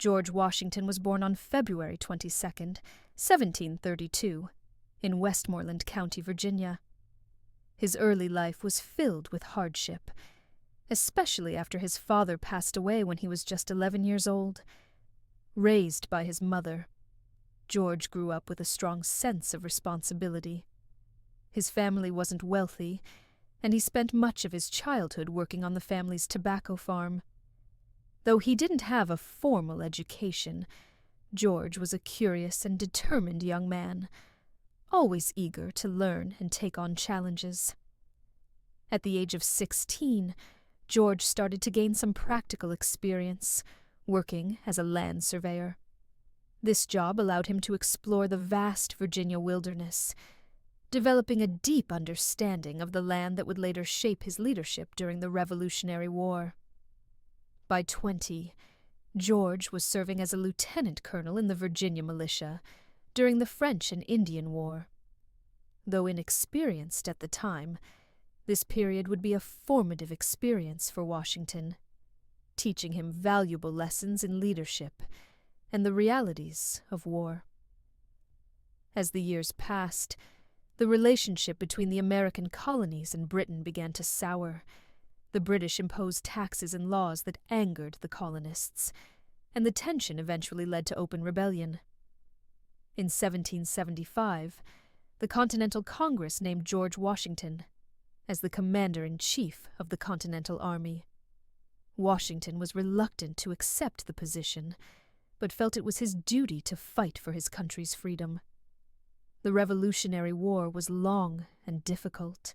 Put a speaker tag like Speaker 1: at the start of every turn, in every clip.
Speaker 1: George Washington was born on February 22nd, 1732, in Westmoreland County, Virginia. His early life was filled with hardship, especially after his father passed away when he was just 11 years old. Raised by his mother, George grew up with a strong sense of responsibility. His family wasn't wealthy, and he spent much of his childhood working on the family's tobacco farm. Though he didn't have a formal education, George was a curious and determined young man, always eager to learn and take on challenges. At the age of 16, George started to gain some practical experience, working as a land surveyor. This job allowed him to explore the vast Virginia wilderness, developing a deep understanding of the land that would later shape his leadership during the Revolutionary War. By 20, George was serving as a lieutenant colonel in the Virginia militia during the French and Indian War. Though inexperienced at the time, this period would be a formative experience for Washington, teaching him valuable lessons in leadership and the realities of war. As the years passed, the relationship between the American colonies and Britain began to sour. The British imposed taxes and laws that angered the colonists, and the tension eventually led to open rebellion. In 1775, the Continental Congress named George Washington as the commander-in-chief of the Continental Army. Washington was reluctant to accept the position, but felt it was his duty to fight for his country's freedom. The Revolutionary War was long and difficult.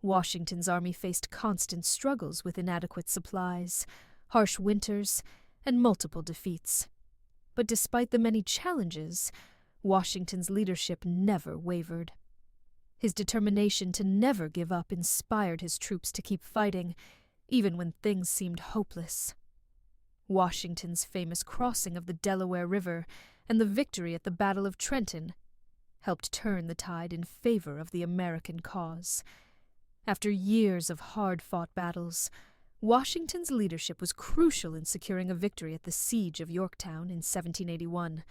Speaker 1: Washington's army faced constant struggles with inadequate supplies, harsh winters, and multiple defeats. But despite the many challenges, Washington's leadership never wavered. His determination to never give up inspired his troops to keep fighting, even when things seemed hopeless. Washington's famous crossing of the Delaware River and the victory at the Battle of Trenton helped turn the tide in favor of the American cause. After years of hard-fought battles, Washington's leadership was crucial in securing a victory at the Siege of Yorktown in 1781,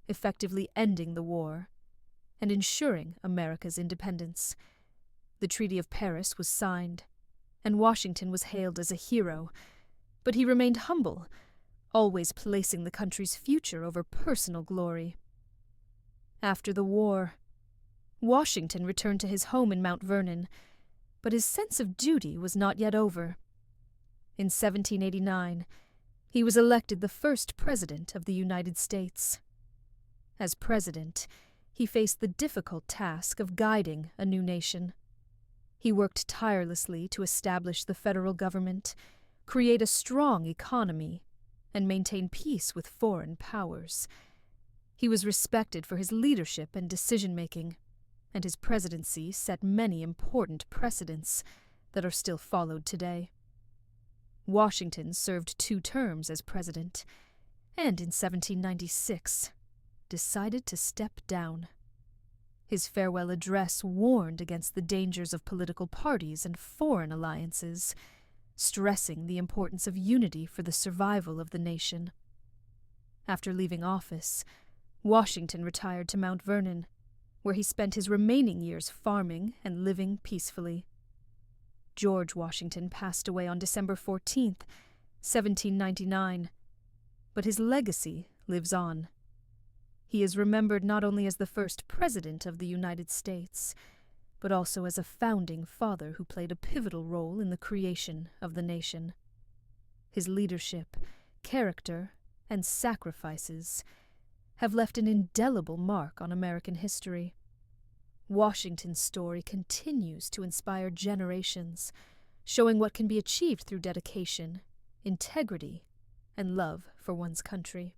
Speaker 1: effectively ending the war and ensuring America's independence. The Treaty of Paris was signed, and Washington was hailed as a hero, but he remained humble, always placing the country's future over personal glory. After the war, Washington returned to his home in Mount Vernon, but his sense of duty was not yet over. In 1789, he was elected the first president of the United States. As president, he faced the difficult task of guiding a new nation. He worked tirelessly to establish the federal government, create a strong economy, and maintain peace with foreign powers. He was respected for his leadership and decision-making, and his presidency set many important precedents that are still followed today. Washington served 2 terms as president, and in 1796 decided to step down. His farewell address warned against the dangers of political parties and foreign alliances, stressing the importance of unity for the survival of the nation. After leaving office, Washington retired to Mount Vernon, where he spent his remaining years farming and living peacefully. George Washington passed away on December 14th, 1799, but his legacy lives on. He is remembered not only as the first president of the United States, but also as a founding father who played a pivotal role in the creation of the nation. His leadership, character, and sacrifices have left an indelible mark on American history. Washington's story continues to inspire generations, showing what can be achieved through dedication, integrity, and love for one's country.